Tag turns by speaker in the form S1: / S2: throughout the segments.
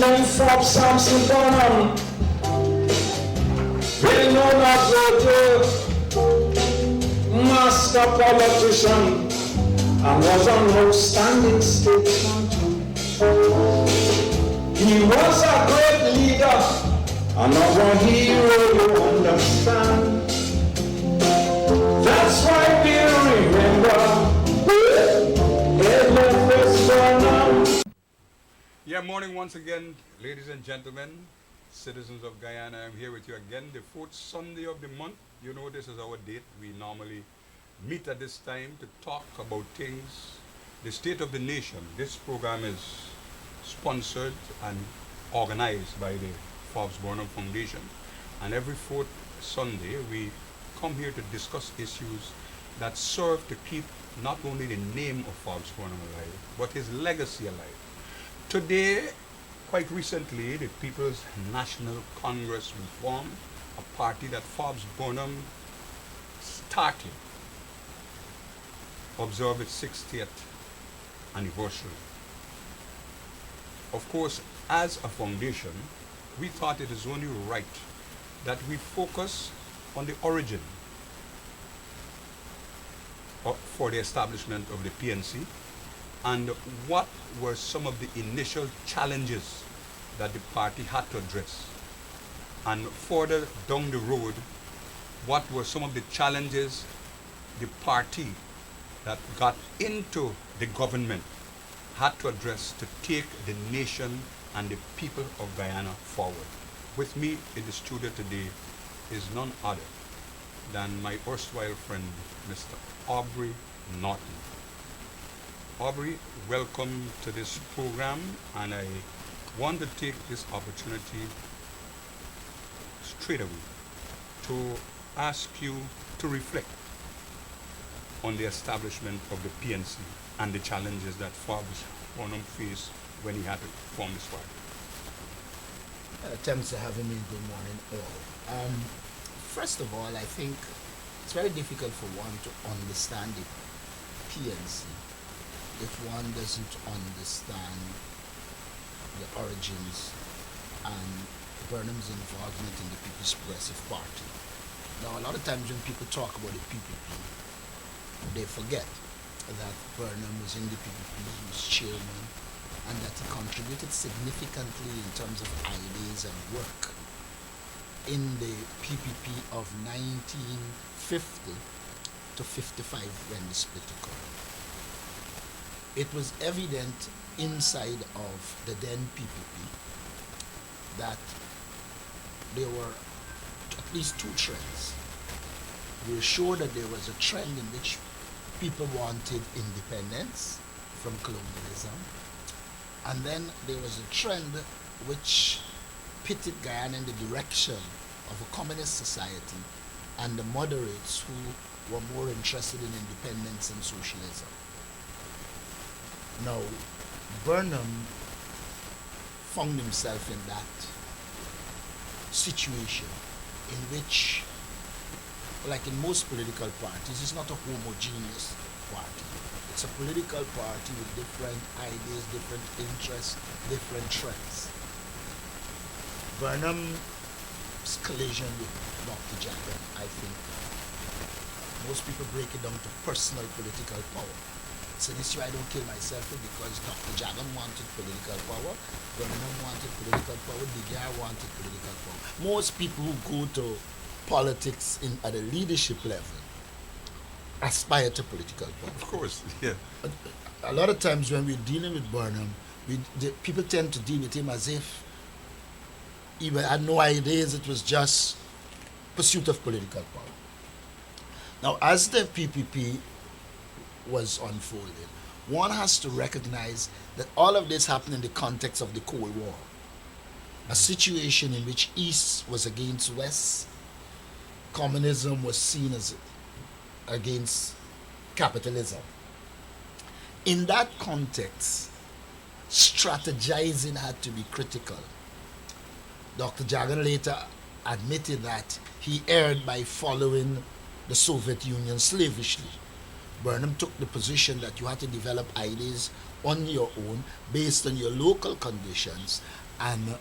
S1: Then Forbes Samson Bonham will know that Roger, master politician, and was an outstanding statesman too. He was a great leader, another hero you understand. That's why we remember Edmund Bonham.
S2: Yeah, morning once again, ladies and gentlemen, citizens of Guyana. I'm here with you again, the fourth Sunday of the month. You know this is our date. We normally meet at this time to talk about things, the state of the nation. This program is sponsored and organized by the Forbes Bonham Foundation. And every fourth Sunday, we come here to discuss issues that serve to keep not only the name of Forbes Bonham alive, but his legacy alive. Today, quite recently, the People's National Congress reformed, a party that Forbes Bonham started, observed its 60th anniversary. Of course, as a foundation, we thought it is only right that we focus on the origin for the establishment of the PNC and what were some of the initial challenges that the party had to address. And further down the road, what were some of the challenges the party that got into the government had to address to take the nation and the people of Guyana forward. With me in the studio today is none other than my erstwhile friend, Mr. Aubrey Norton. Aubrey, welcome to this program, and I want to take this opportunity straight away to ask you to reflect on the establishment of the PNC and the challenges that Forbes Bonham faced when he had to form this party.
S3: Thanks for having me. Good morning, all. First of all, I think it's very difficult for one to understand the PNC if one doesn't understand the origins and Burnham's involvement in the People's Progressive Party. Now, a lot of times when people talk about the PPP, they forget that Burnham was in the PPP, he was chairman, and that he contributed significantly in terms of ideas and work in the PPP of 1950 to 55 when the split occurred. It was evident inside of the then PPP that there were at least two trends. We were sure that there was a trend in which people wanted independence from colonialism, and then there was a trend which pitted Guyana in the direction of a communist society and the moderates who were more interested in independence and socialism. Now, Burnham found himself in that situation in which, like in most political parties, it's not a homogeneous party. It's a political party with different ideas, different interests, different trends. Burnham's collision with Dr. Jagan, I think, most people break it down to personal political power. It's an issue I don't kill myself with because Dr. Jagan wanted political power, Burnham wanted political power, Digar wanted political power. Most people who go to politics at a leadership level aspire to political power.
S2: Of course, yeah.
S3: A lot of times when we're dealing with Burnham, people tend to deal with him as if he had no ideas, it was just pursuit of political power. Now, as the PPP was unfolding, one has to recognize that all of this happened in the context of the Cold War, a situation in which East was against West, communism was seen as against capitalism. In that context, strategizing had to be critical. Dr. Jagan later admitted that he erred by following the Soviet Union slavishly. Burnham took the position that you had to develop ideas on your own based on your local conditions and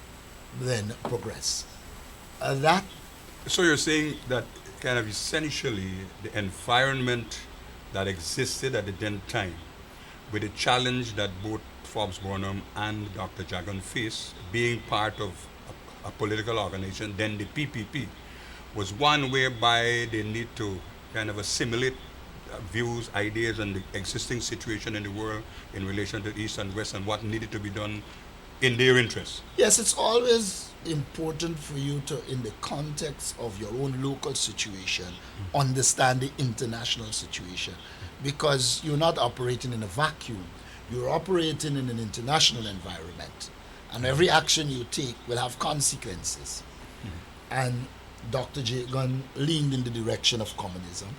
S3: then progress. That
S2: So you're saying that kind of essentially the environment that existed at the then time, with the challenge that both Forbes Burnham and Dr. Jagan faced, being part of a political organization, then the PPP, was one whereby they need to kind of assimilate views, ideas, and the existing situation in the world in relation to East and West and what needed to be done in their interests.
S3: Yes, it's always important for you to, in the context of your own local situation, understand the international situation, because you're not operating in a vacuum. You're operating in an international environment, and every action you take will have consequences. And Dr. Jagan leaned in the direction of communism.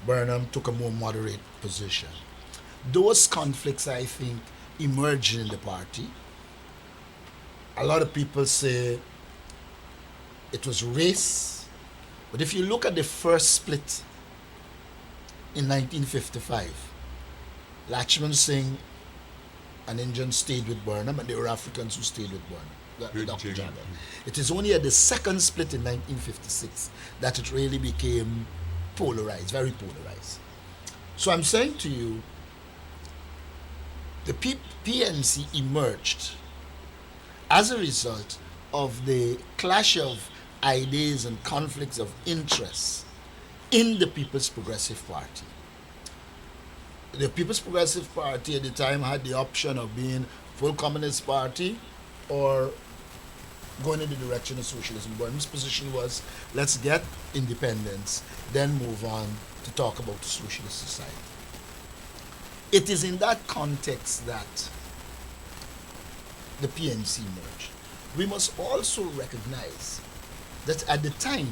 S3: Burnham took a more moderate position. Those conflicts, I think, emerged in the party. A lot of people say it was race, but if you look at the first split in 1955, Lachman Singh, an Indian, stayed with Burnham, and there were Africans who stayed with Burnham, Dr. Jagan. It is only at the second split in 1956 that it really became polarized, very polarized. So I'm saying to you, the PNC emerged as a result of the clash of ideas and conflicts of interests in the People's Progressive Party. The People's Progressive Party at the time had the option of being full communist party or going in the direction of socialism. Burnham's position was, let's get independence, then move on to talk about the socialist society. It is in that context that the PNC emerged. We must also recognize that at the time,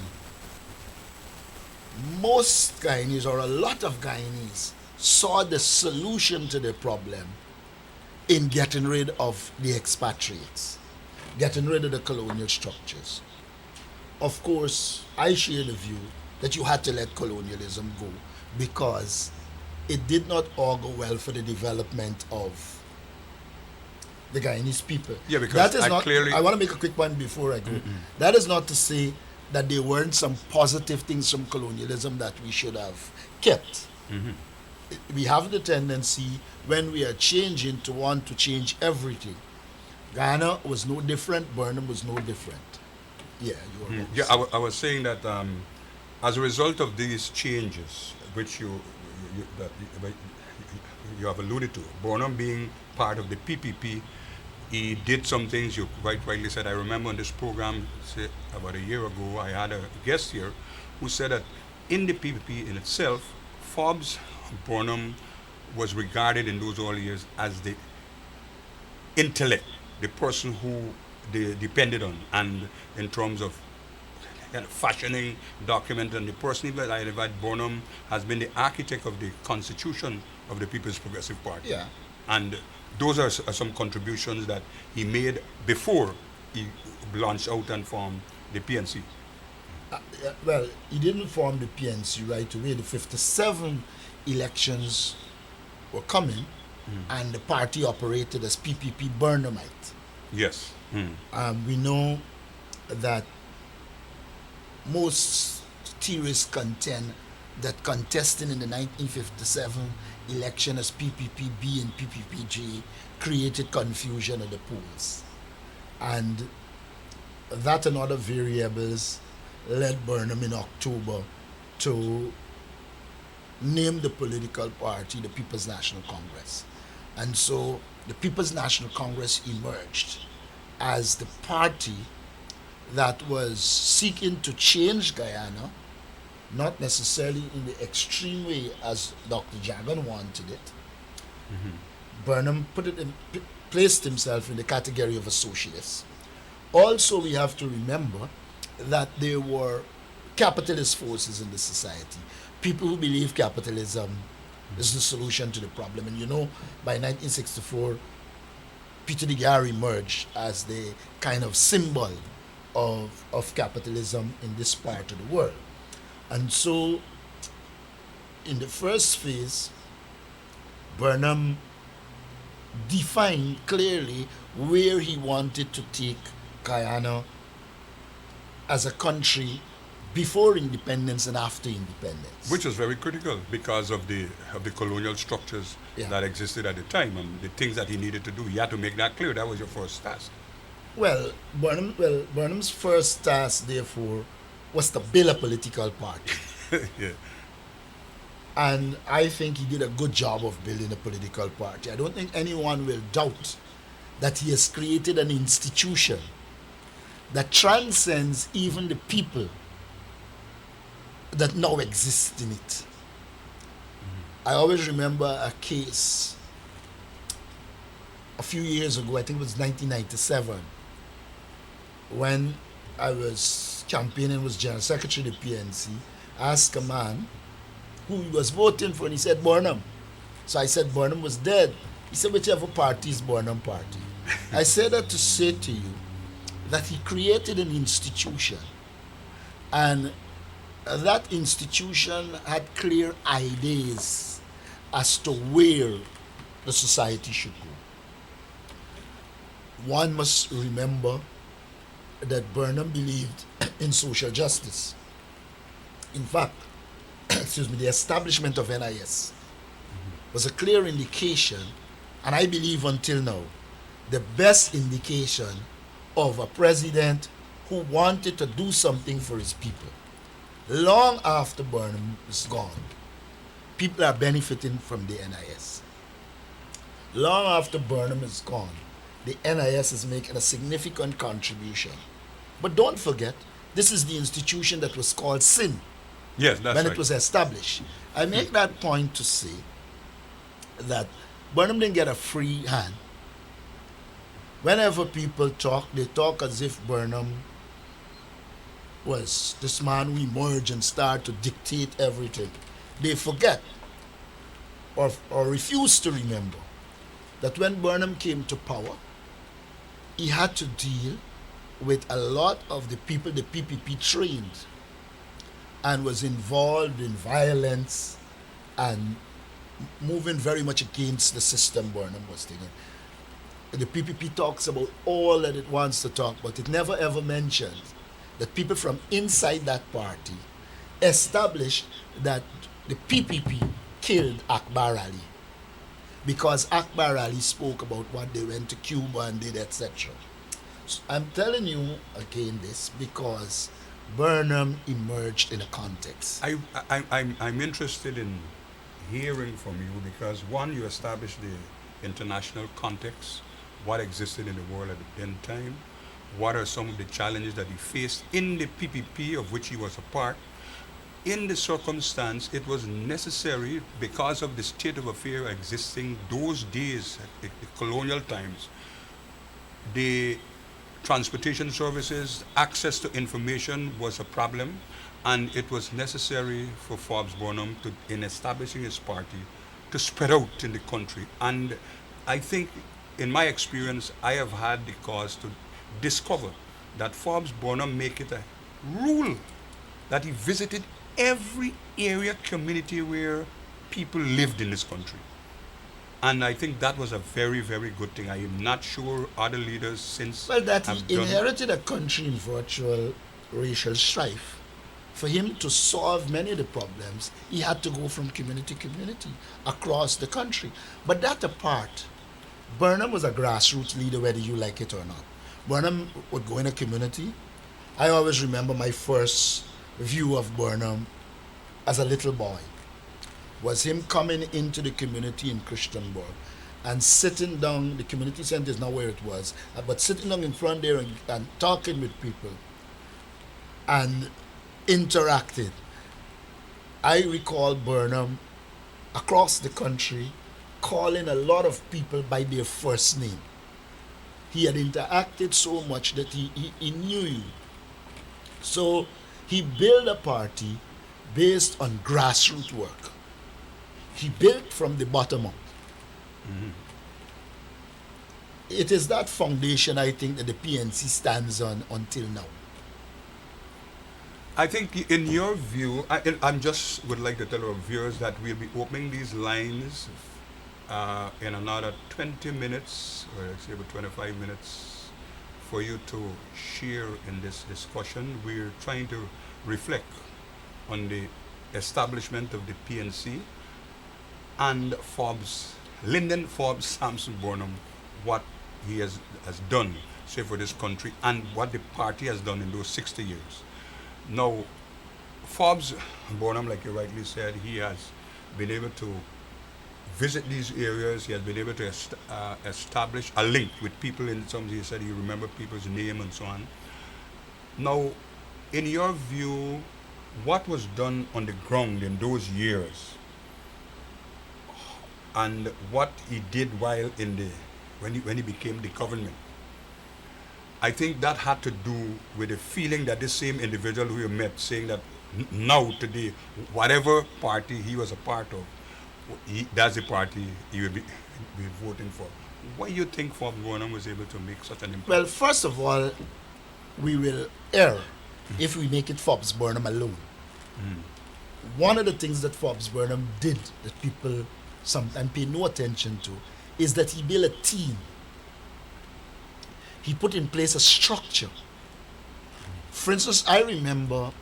S3: most Guyanese, or a lot of Guyanese, saw the solution to the problem in getting rid of the expatriates, getting rid of the colonial structures. Of course, I share the view that you had to let colonialism go because it did not augur well for the development of the Guyanese people.
S2: Yeah, because
S3: that is
S2: I
S3: not,
S2: clearly...
S3: I want to make a quick point before I go. That is not to say that there weren't some positive things from colonialism that we should have kept. We have the tendency, when we are changing, to want to change everything. Guyana was no different, Burnham was no different. Yeah, you were
S2: Yeah, I was saying that as a result of these changes, which you have alluded to, Burnham being part of the PPP, he did some things you quite rightly said. I remember on this program, say, about a year ago, I had a guest here who said that in the PPP in itself, Forbes Burnham was regarded in those early years as the intellect, the person who they depended on, and in terms of kind of fashioning document, and the person even identified Burnham has been the architect of the constitution of the People's Progressive Party.
S3: Yeah.
S2: And those are some contributions that he made before he launched out and formed the PNC.
S3: Well, he didn't form the PNC right away. The 57 elections were coming, and the party operated as PPP Burnhamite.
S2: Yes.
S3: We know that most theorists contend that contesting in the 1957 election as PPP-B and PPP-G created confusion at the polls. And that and other variables led Burnham in October to name the political party the People's National Congress. And so the People's National Congress emerged as the party that was seeking to change Guyana, not necessarily in the extreme way as Dr. Jagan wanted it. Burnham placed himself in the category of a socialist. Also, we have to remember that there were capitalist forces in the society, people who believe capitalism is the solution to the problem. And you know, by 1964, Peter de Geer emerged as the kind of symbol of capitalism in this part of the world. And so, in the first phase, Burnham defined clearly where he wanted to take Guyana as a country before independence and after independence.
S2: Which was very critical because of the colonial structures
S3: Yeah.
S2: that existed at the time and the things that he needed to do. He had to make that clear. That was your first task.
S3: Burnham's first task, therefore, was to build a political party.
S2: Yeah.
S3: And I think he did a good job of building a political party. I don't think anyone will doubt that he has created an institution that transcends even the people that now exist in it. I always remember a case a few years ago, I think it was 1997, when I was campaigning, was General Secretary of the PNC, asked a man who he was voting for, and he said Burnham. So I said Burnham was dead. He said, whichever party is Burnham party. I said that to say to you that he created an institution, and that institution had clear ideas as to where the society should go. One must remember that Burnham believed in social justice. In fact, the establishment of NIS was a clear indication, and I believe until now, the best indication of a president who wanted to do something for his people. Long after Burnham is gone, people are benefiting from the NIS. Long after Burnham is gone, the NIS is making a significant contribution. But don't forget, this is the institution that was called SIN
S2: Yes, that's
S3: when
S2: right.
S3: it was established. I make that point to say that Burnham didn't get a free hand. Whenever people talk, they talk as if Burnham was this man who emerged and started to dictate everything. They forget or refuse to remember that when Burnham came to power, he had to deal with a lot of the people the PPP trained and was involved in violence and moving very much against the system Burnham was taking. The PPP talks about all that it wants to talk, but it never ever mentions that people from inside that party established that the PPP killed Akbar Ali because Akbar Ali spoke about what they went to Cuba and did, etc. So I'm telling you again this because Burnham emerged in a context.
S2: I'm interested in hearing from you because one, you established the international context, what existed in the world at the then time, what are some of the challenges that he faced in the PPP of which he was a part. In the circumstance, it was necessary because of the state of affairs existing those days, at the colonial times, the transportation services, access to information was a problem, and it was necessary for Forbes Burnham to, in establishing his party, to spread out in the country. And I think, in my experience, I have had the cause to discover that Forbes Burnham make it a rule that he visited every area community where people lived in this country. And I think that was a very, very good thing. I am not sure other leaders since
S3: Well, that
S2: have
S3: he
S2: done.
S3: inherited a country in virtual racial strife. For him to solve many of the problems, he had to go from community to community across the country. But that apart, Burnham was a grassroots leader, whether you like it or not. Burnham would go in a community. I always remember my first view of Burnham as a little boy was him coming into the community in Christianburg and sitting down. The community center is not where it was, but sitting down in front there and talking with people and interacting. I recall Burnham across the country calling a lot of people by their first name. He had interacted so much that he knew you. So he built a party based on grassroots work. He built from the bottom up.
S2: Mhm.
S3: It is that foundation, I think, that the PNC stands on until now.
S2: I think, in your view, I'm just would like to tell our viewers that we'll be opening these lines in another 20 minutes, or let's say about 25 minutes, for you to share in this discussion. We're trying to reflect on the establishment of the PNC and Forbes, Lyndon Forbes Sampson Burnham, what he has done, say, for this country, and what the party has done in those 60 years. Now, Forbes Burnham, like you rightly said, he has been able to visit these areas. He has been able to establish a link with people. In some, he said, you remember people's name and so on. Now, in your view, what was done on the ground in those years, and what he did while in the when he became the government? I think that had to do with the feeling that this same individual who you met, saying that now today, whatever party he was a part of, that's the party he will be voting for. Why do you think Forbes Burnham was able to make such an impact?
S3: Well, first of all, we will err if we make it Forbes Burnham alone. One of the things that Forbes Burnham did that people sometimes pay no attention to is that he built a team. He put in place a structure. For instance, I remember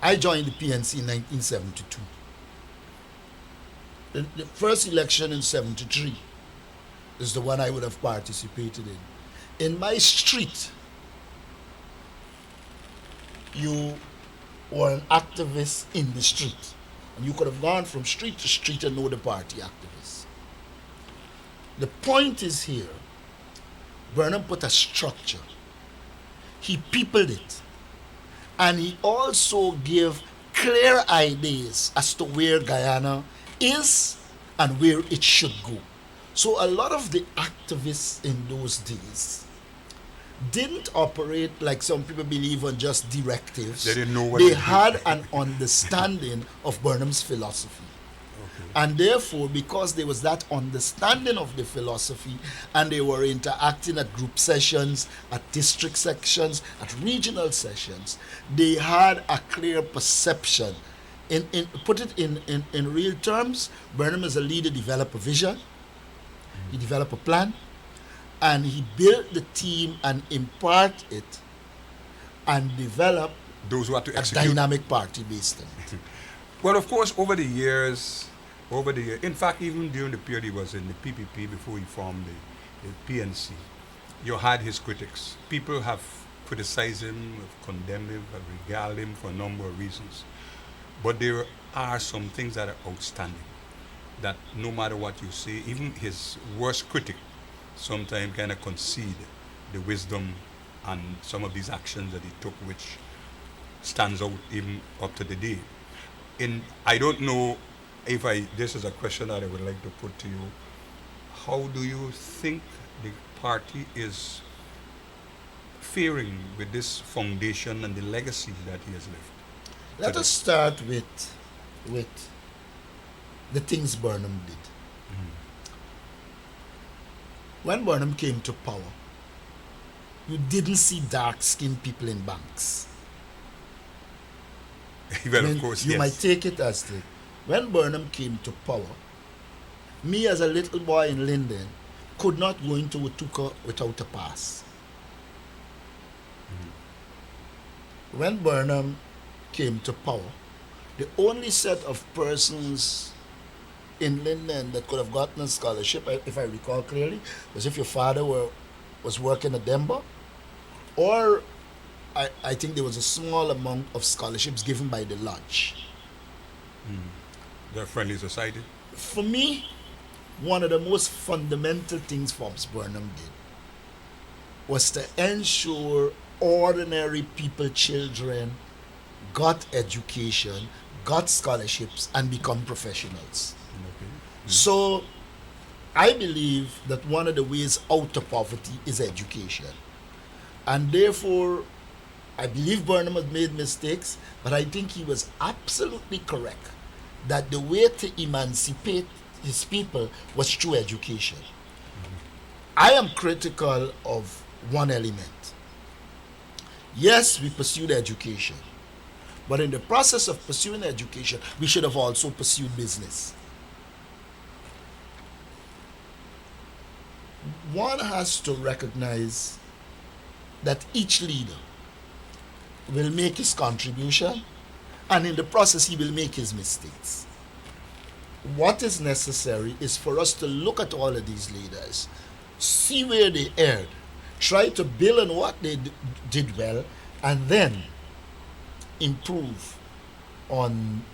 S3: I joined the PNC in 1972. The first election in 73 is the one I would have participated in. In my street, you were an activist in the street. And you could have gone from street to street and know the party activists. The point is here, Burnham put a structure. He peopled it. And he also gave clear ideas as to where Guyana is and where it should go. So a lot of the activists in those days didn't operate like some people believe on just directives.
S2: They didn't know what
S3: they
S2: to do.
S3: had an understanding of Burnham's philosophy.
S2: Okay.
S3: And therefore, because there was that understanding of the philosophy, and they were interacting at group sessions, at district sections, at regional sessions, they had a clear perception. Put it in real terms, Burnham as a leader developed a vision, he developed a plan, and he built the team and impart it and develop
S2: Those who had to
S3: a
S2: execute.
S3: dynamic party based on it.
S2: Well, of course, over the years, in fact, even during the period he was in the PPP before he formed the PNC, you had his critics. People have criticized him, have condemned him, have regaled him for a number of reasons. But there are some things that are outstanding, that no matter what you say, even his worst critic sometimes kind of concede the wisdom and some of these actions that he took, which stands out even up to the day. I don't know if this is a question that I would like to put to you. How do you think the party is faring with this foundation and the legacy that he has left?
S3: Let us start with the things Burnham did. When Burnham came to power, you didn't see dark-skinned people in banks.
S2: Well, of course,
S3: You
S2: yes.
S3: might take it as the... When Burnham came to power, me as a little boy in Linden could not go into Watuka without a pass. When Burnham came to power, the only set of persons in Linden that could have gotten a scholarship, if I recall clearly, was if your father was working at Denver, or I think there was a small amount of scholarships given by the lodge.
S2: The Friendly Society.
S3: For me, one of the most fundamental things Forbes Burnham did was to ensure ordinary people, children, got education, got scholarships, and become professionals.
S2: Okay.
S3: So I believe that one of the ways out of poverty is education. And therefore, I believe Burnham has made mistakes, but I think he was absolutely correct that the way to emancipate his people was through education. I am critical of one element. Yes, we pursued education, but in the process of pursuing education, we should have also pursued business. one has to recognize that each leader will make his contribution, and in the process he will make his mistakes. What is necessary is for us to look at all of these leaders, see where they erred, try to build on what they did well, and then improve on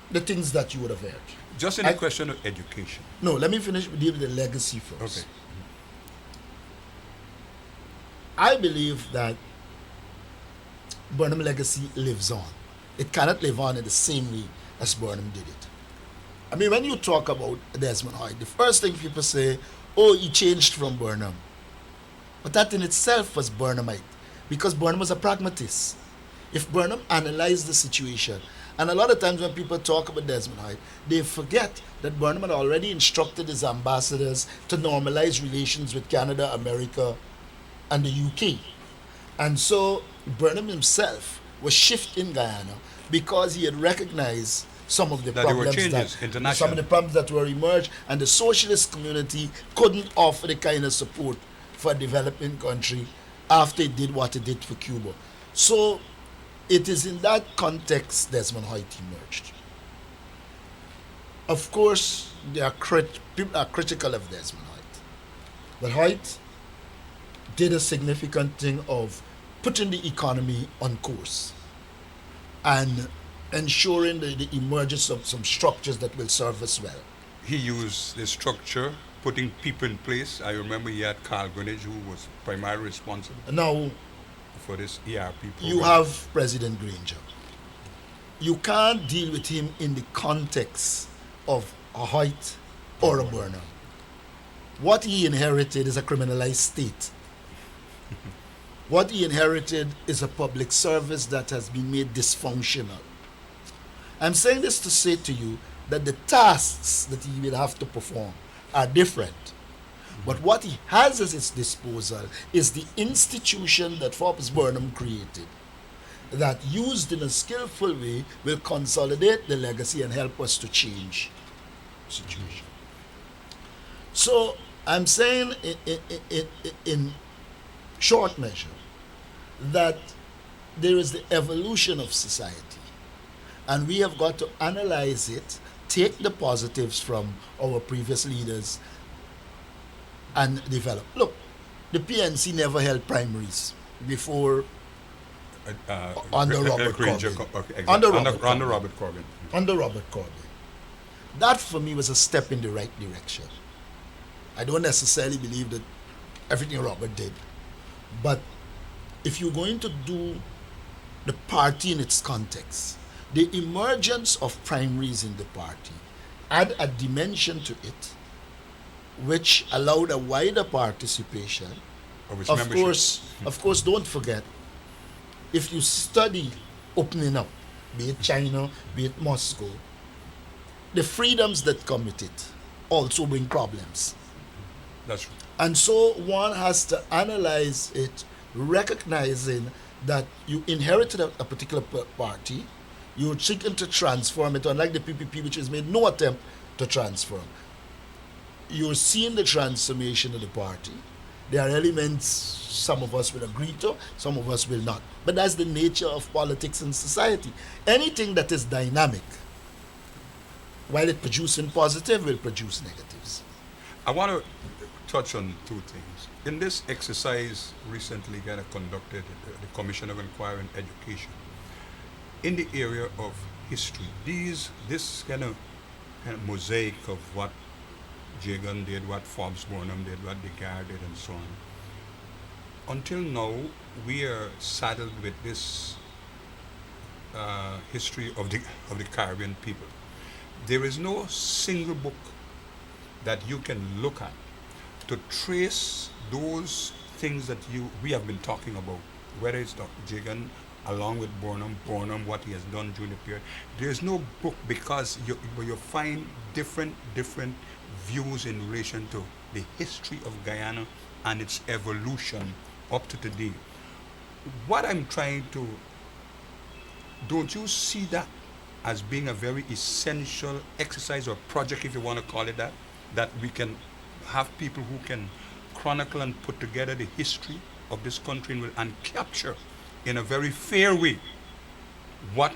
S3: the things that you would have erred.
S2: Just in the question of education.
S3: No, let me finish with the legacy first.
S2: Okay.
S3: I believe that Burnham legacy lives on. It cannot live on in the same way as Burnham did it. I mean, when you talk about Desmond Hoyt, the first thing people say, oh, he changed from Burnham. But that in itself was Burnhamite, because Burnham was a pragmatist. If Burnham analyzed the situation, and a lot of times when people talk about Desmond Hoyt, they forget that Burnham had already instructed his ambassadors to normalize relations with Canada, America, and the UK. And so Burnham himself was shifting Guyana because he had recognized some of the
S2: That there were
S3: problems
S2: changes,
S3: some of the problems that were emerged, and the socialist community couldn't offer the kind of support for a developing country after it did what it did for Cuba. So it is in that context Desmond Hoyt emerged. Of course, people are critical of Desmond Hoyt, but Hoyt did a significant thing of putting the economy on course and ensuring the emergence of some structures that will serve us well.
S2: He used the structure, putting people in place. I remember he had Carl Greenidge, who was primarily responsible
S3: Now,
S2: for this ERP program.
S3: you have President Granger. You can't deal with him in the context of a Hoyt or a Burnham. What he inherited is a criminalized state. What he inherited is a public service that has been made dysfunctional. I'm saying this to say to you that the tasks that he will have to perform are different. But what he has at his disposal is the institution that Forbes Burnham created, that used in a skillful way will consolidate the legacy and help us to change the situation. So I'm saying in short measure that there is the evolution of society, and we have got to analyze it, take the positives from our previous leaders and develop. Look, the PNC never held primaries before under Robert
S2: Granger,
S3: Corbyn.
S2: okay, exactly.
S3: Under
S2: Under
S3: Robert
S2: Robert Corbyn.
S3: Under Robert Corbyn. That for me was a step in the right direction. I don't necessarily believe that everything Robert did, but if you're going to do the party in its context, the emergence of primaries in the party add a dimension to it which allowed a wider participation. Of course, don't forget, if you study opening up, be it China, be it Moscow, the freedoms that come with it also bring problems.
S2: That's true.
S3: And so one has to analyze it, recognizing that you inherited a particular party, you're seeking to transform it, unlike the PPP, which has made no attempt to transform. You're seeing the transformation of the party. There are elements some of us will agree to, some of us will not. But that's the nature of politics and society. Anything that is dynamic, while it producing positive, will produce negatives.
S2: I want to touch on two things. In this exercise recently kind of conducted, the Commission of Inquiry and Education, in the area of history, this kind of mosaic of what Jagan did, what Forbes Burnham did, what Descartes did, and so on. Until now, we are saddled with this history of the Caribbean people. There is no single book that you can look at to trace those things that we have been talking about, whether it's Dr. Jagan along with Burnham, what he has done during the period. There's no book, because you find different views in relation to the history of Guyana and its evolution up to today. What I'm trying to, don't you see that as being a very essential exercise or project, if you want to call it that we can have people who can chronicle and put together the history of this country and capture in a very fair way what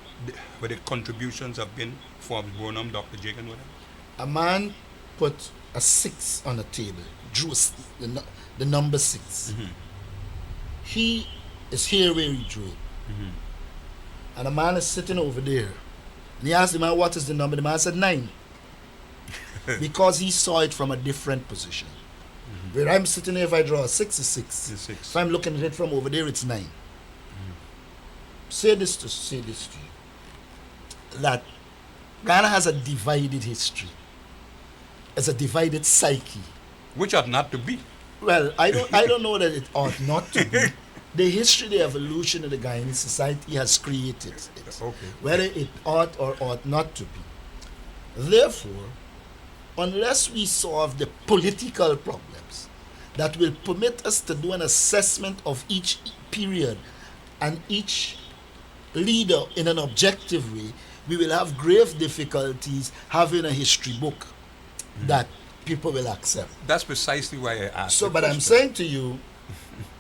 S2: the contributions have been. Forbes Burnham, Dr. Jagan, whatever.
S3: A man put a 6 on the table, drew the number 6.
S2: Mm-hmm.
S3: He is here where he drew it.
S2: Mm-hmm.
S3: And a man is sitting over there. And he asked the man, what is the number? The man said 9. Because he saw it from a different position.
S2: Mm-hmm.
S3: Where I'm sitting here, if I draw a 6, it's 6.
S2: It's 6.
S3: If I'm looking at it from over there, it's 9. Say this to you. That Ghana has a divided history. It's a divided psyche.
S2: Which ought not to be.
S3: Well, I don't know that it ought not to be. The history, the evolution of the Guyanese society has created it.
S2: Okay.
S3: Whether it ought or ought not to be. Therefore, unless we solve the political problems that will permit us to do an assessment of each period and each leader in an objective way, we will have grave difficulties having a history book that people will accept.
S2: That's precisely why I asked.
S3: So,
S2: the
S3: but I'm
S2: question.
S3: saying to you,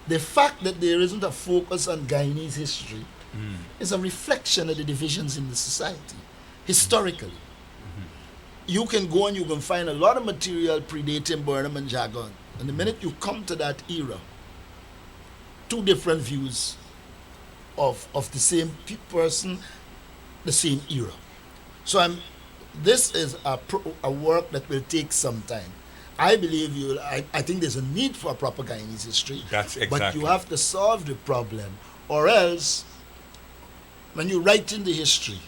S3: the fact that there isn't a focus on Guyanese history is a reflection of the divisions in the society, historically. You can go and you can find a lot of material predating Burnham and Jagan. And the minute you come to that era, 2 different views of the same person, the same era. So this is a work that will take some time. I believe I think there's a need for a proper Guyanese history.
S2: That's
S3: But
S2: exactly.
S3: you have to solve the problem, or else when you write in the history,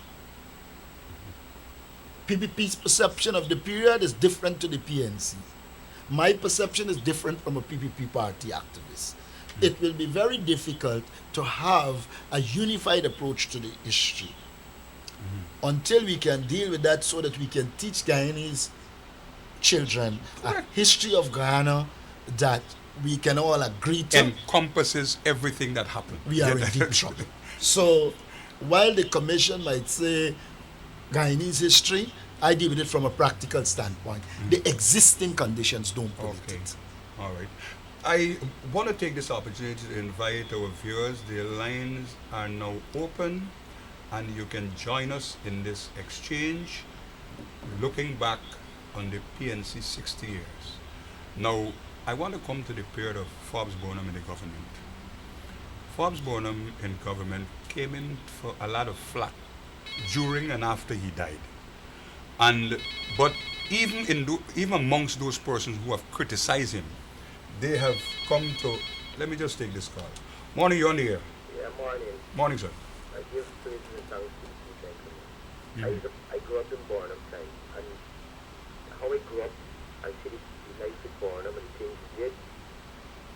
S3: PPP's perception of the period is different to the PNC. My perception is different from a PPP party activist. It will be very difficult to have a unified approach to the history until we can deal with that, so that we can teach Guyanese children a history of Guyana that we can all agree to.
S2: Encompasses everything that happened.
S3: We are in deep trouble. So while the commission might say Guyanese history, I deal with it from a practical standpoint. The existing conditions don't permit
S2: Okay.
S3: it.
S2: All right. I want to take this opportunity to invite our viewers. The lines are now open, and you can join us in this exchange, looking back on the PNC 60 years. Now, I want to come to the period of Forbes Burnham in the government. Forbes Burnham in government came in for a lot of flack during and after he died. But even amongst those persons who have criticized him, they have come to. Let me just take this call. Morning, you're on the air.
S4: Yeah, morning.
S2: Morning, sir.
S4: I give praise and thanks to the gentlemen. I grew up in Burnham time, and how I grew up, I see the life in Burnham and the things he did.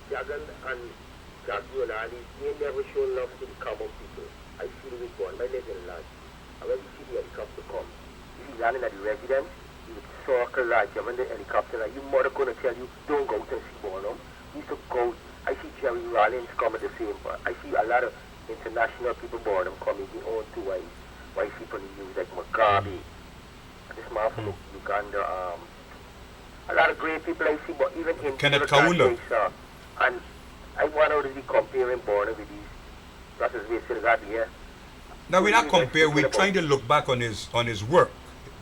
S4: Jagan and Jaguar and they never show love to the common people. I feel with Burnham. I live in land. And when you see the helicopter come, you see landing at the residence, you would circle like you when the helicopter, like your mother gonna tell you, don't go to see Burnham. You used to go. I see Jerry Rollins come at the same time. I see a lot of international people Burnham coming in on two ways. White people in news like Mugabe, this man from Uganda, a lot of great people I see, but even in
S2: Kenneth Kaunda.
S4: And I want to really comparing Burnham with these processes we still got here.
S2: Now we're not comparing. We're trying to look back on his work,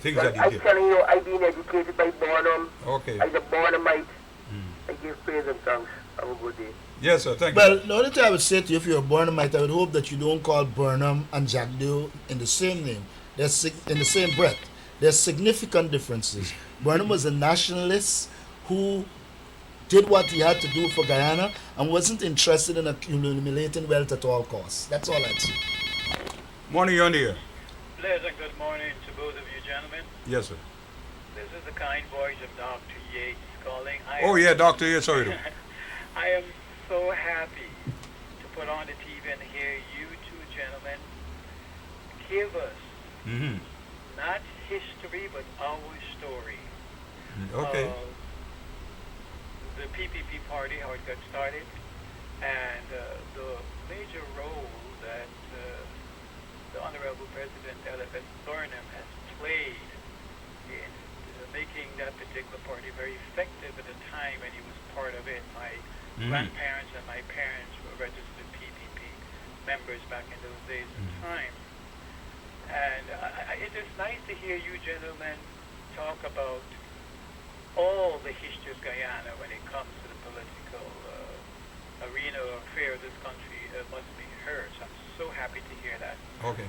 S2: things that he
S4: I'm
S2: did.
S4: telling you, I've been educated by Burnham.
S2: Okay.
S4: I'm a Burnhamite. I give praise and thanks. Have a good day.
S2: Yes, sir. Thank
S3: Well,
S2: you.
S3: the only thing I would say to you, if you're a Burnhamite, I would hope that you don't call Burnham and Jagdeo in the same name. They're in the same breath. There's significant differences. Burnham was a nationalist who did what he had to do for Guyana and wasn't interested in accumulating wealth at all costs. That's all I'd say.
S2: Morning, you're on the air.
S5: Pleasant good morning to both of you gentlemen.
S2: Yes, sir.
S5: This is the kind voice of Dr. Yates calling.
S2: Oh yeah, doctor. Yes, sorry.
S5: I am so happy to put on the TV and hear you two gentlemen give us
S2: Mm-hmm.
S5: not history but our story.
S2: Okay.
S5: Of the PPP party, how it got started, and the major role that the Honorable President L.F.S. Burnham has played in making that particular party very effective at the time when he was part of it. My
S2: Mm.
S5: grandparents and my parents were registered PPP members back in those days and time. And it is nice to hear you gentlemen talk about all the history of Guyana when it comes to the political arena or affair of this country must be heard. So I'm so happy to hear that.
S2: Okay.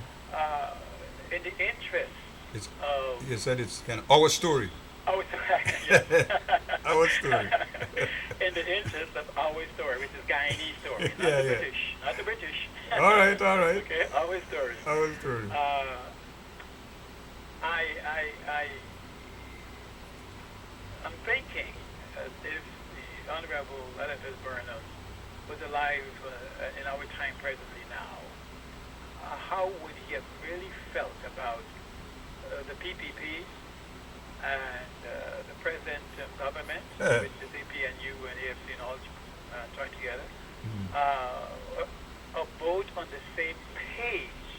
S5: In the interest
S2: It's,
S5: of
S2: you said it's kind of our story.
S5: our yes.
S2: Our story.
S5: In the interest of our story, which is Guyanese story, not
S2: Yeah,
S5: the
S2: yeah.
S5: British, not the British.
S2: All right, all right.
S5: Okay, our story.
S2: Our story.
S5: I'm thinking if the Honorable Elizabeth Burnham was alive in our time presently now, how would he have really felt about the PPP and the present government, which is the PNU and AFC and all joined together, are both on the same page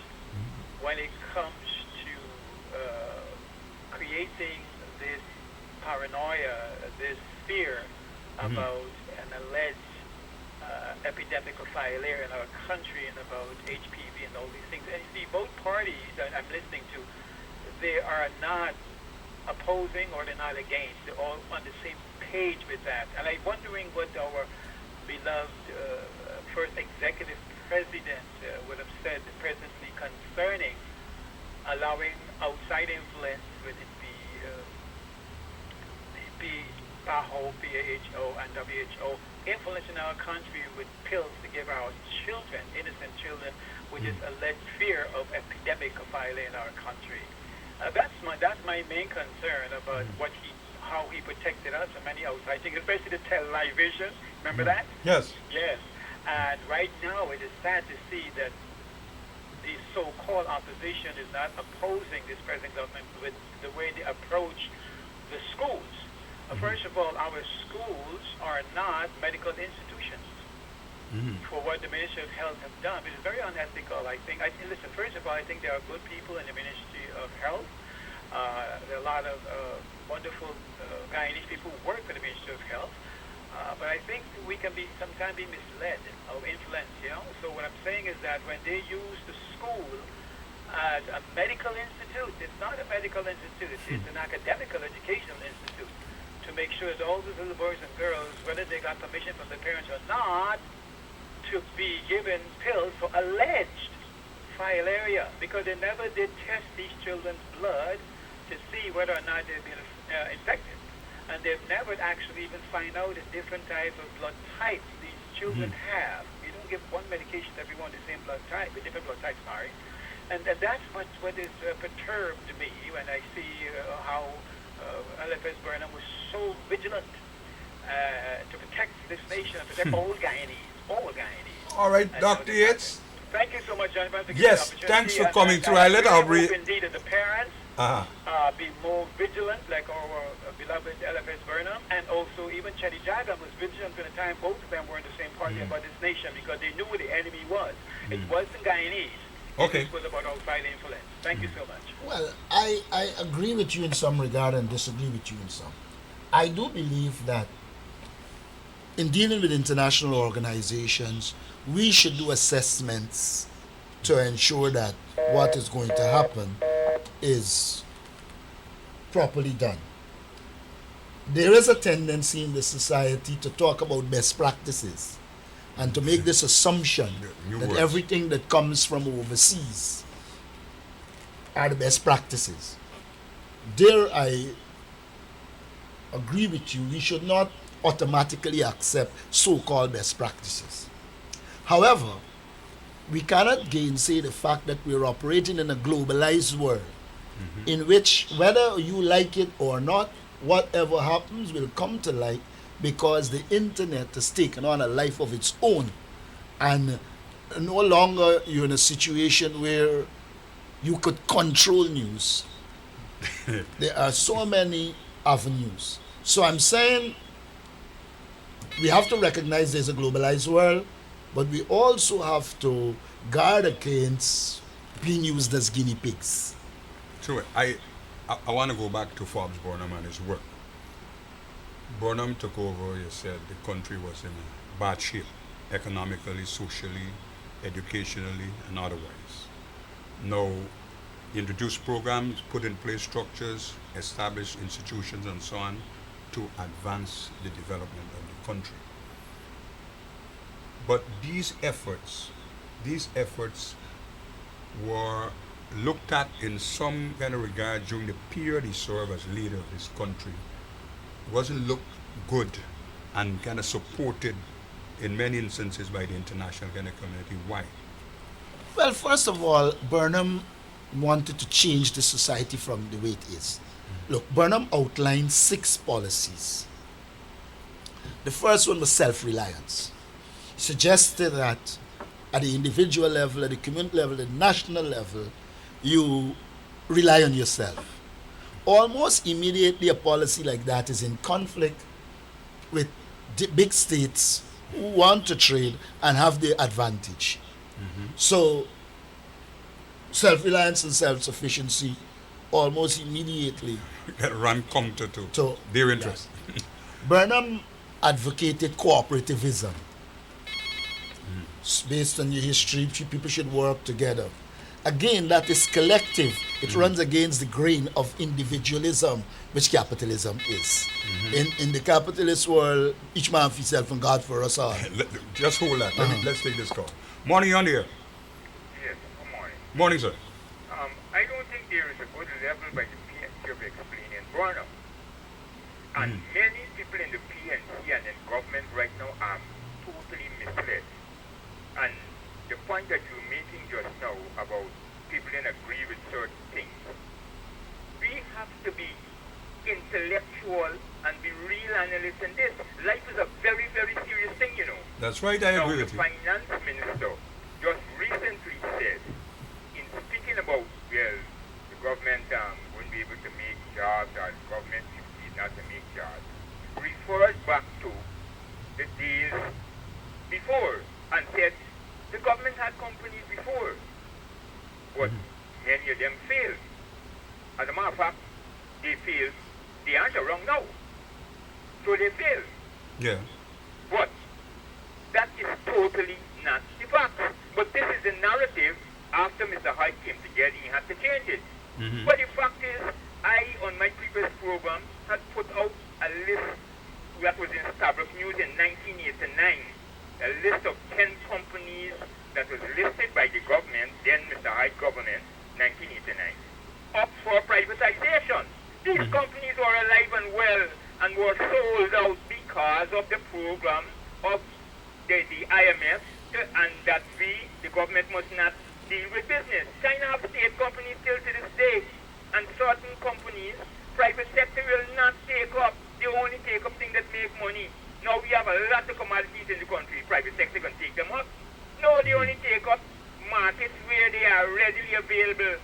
S5: when it comes to creating this paranoia, this fear about an alleged epidemic of filaria in our country and about HPV and all these things. And you see, both parties that I'm listening to, they are not opposing or they're not against. They're all on the same page with that. And I'm wondering what our beloved first executive president would have said presently concerning allowing outside influence, whether it be PAHO, PAHO, and WHO, influence in our country with pills to give our children, innocent children, with this alleged fear of epidemic of filaria in our country. That's my main concern about how he protected us from many outside things, especially the television. Remember that?
S2: Yes.
S5: Yes. And right now it is sad to see that the so-called opposition is not opposing this present government with the way they approach the schools. First of all, our schools are not medical institutions for what the Ministry of Health have done. It is very unethical, I think. Listen, first of all, I think there are good people in the Ministry of Health. There are a lot of wonderful Guyanese people who work for the Ministry of Health. But I think we can sometimes be misled or influenced, you know. So what I'm saying is that when they use the school as a medical institute, it's not a medical institute, it's an academical educational institute, to make sure that all these little boys and girls, whether they got permission from their parents or not, to be given pills for alleged filaria, because they never did test these children's blood to see whether or not they've been infected. And they've never actually even find out the different types of blood types these children have. You don't give one medication to everyone the same blood type, a different blood type, sorry. And that's what is perturbed me when I see how LFS Burnham was so vigilant to protect this nation and protect all Guyanese.
S2: All right, Dr. Yates.
S5: Thank you so much, Jonathan, for giving
S2: Yes,
S5: the opportunity.
S2: thanks for
S5: And
S2: coming
S5: I
S2: through. I let
S5: really
S2: Aubrey.
S5: hope indeed that the parents be more vigilant, like our beloved LFS Burnham, and also even Chetty Jagan was vigilant at the time. Both of them were in the same party about this nation because they knew who the enemy was. It wasn't Guyanese.
S2: Okay.
S5: It was about outside influence. Thank you so much.
S3: Well, I agree with you in some regard and disagree with you in some. I do believe that in dealing with international organizations, we should do assessments to ensure that what is going to happen is properly done. There is a tendency in the society to talk about best practices and to make this assumption
S2: New
S3: that
S2: words.
S3: everything that comes from overseas are the best practices. There I agree with you. We should not automatically accept so-called best practices. However, we cannot gainsay the fact that we're operating in a globalized world in which, whether you like it or not, whatever happens will come to light because the internet has taken on a life of its own, and no longer you're in a situation where you could control news. There are so many avenues. So I'm saying we have to recognize there's a globalized world, but we also have to guard against being used as guinea pigs.
S2: True. I want to go back to Forbes Burnham and his work. Burnham took over, you said the country was in a bad shape, economically, socially, educationally, and otherwise. Now, he introduced programs, put in place structures, established institutions, and so on to advance the development of the country. But these efforts were looked at in some kind of regard during the period he served as leader of this country. Wasn't looked good and kind of supported in many instances by the international kind of community. Why?
S3: Well, first of all, Burnham wanted to change the society from the way it is. Look, Burnham outlined 6 policies. The first one was self-reliance. He suggested that at the individual level, at the community level, at the national level, you rely on yourself. Almost immediately, a policy like that is in conflict with big states who want to trade and have the advantage. So, self-reliance and self-sufficiency almost immediately.
S2: Run counter to their interest.
S3: Yes. Burnham advocated cooperativism. Based on your history, people should work together. Again, that is collective. It runs against the grain of individualism, which capitalism is. In the capitalist world, each man for himself and God for us all.
S2: Just hold that. Let's take this call. Morning, on here.
S5: Yes, good morning.
S2: Morning, sir.
S5: I don't think there is a good level by the PNC of explaining Burnham. And many people in the PNC and in government right now are totally misled. And the point that you're making just now about people in agree with certain things, we have to be intellectual and be real analysts in this. Life is a very, very serious thing, you know.
S2: That's right, I agree with you.
S5: The finance minister just recently said, in speaking about, well, the government wouldn't be able to make jobs, or the government succeed not to make jobs, referred back to the days before and said the government had companies before, but many of them failed. As a matter of fact, they failed. They aren't around now, so they failed.
S2: Yeah.
S5: But that is totally not the fact. But this is the narrative after Mr. Hyde came together, he had to change it. But the fact is, I, on my previous program, had put out a list that was in Starbuck News in 1989, a list of 10 companies that was listed by the government, then Mr. Hyde government, 1989, up for privatization. These companies were alive and well and were sold out because of the program of the IMF and that the government must not deal with business. China have state companies still to this day, and certain companies, private sector will not take up. They only take up things that make money. Now we have a lot of commodities in the country. Private sector can take them up. No, they only take up markets where they are readily available.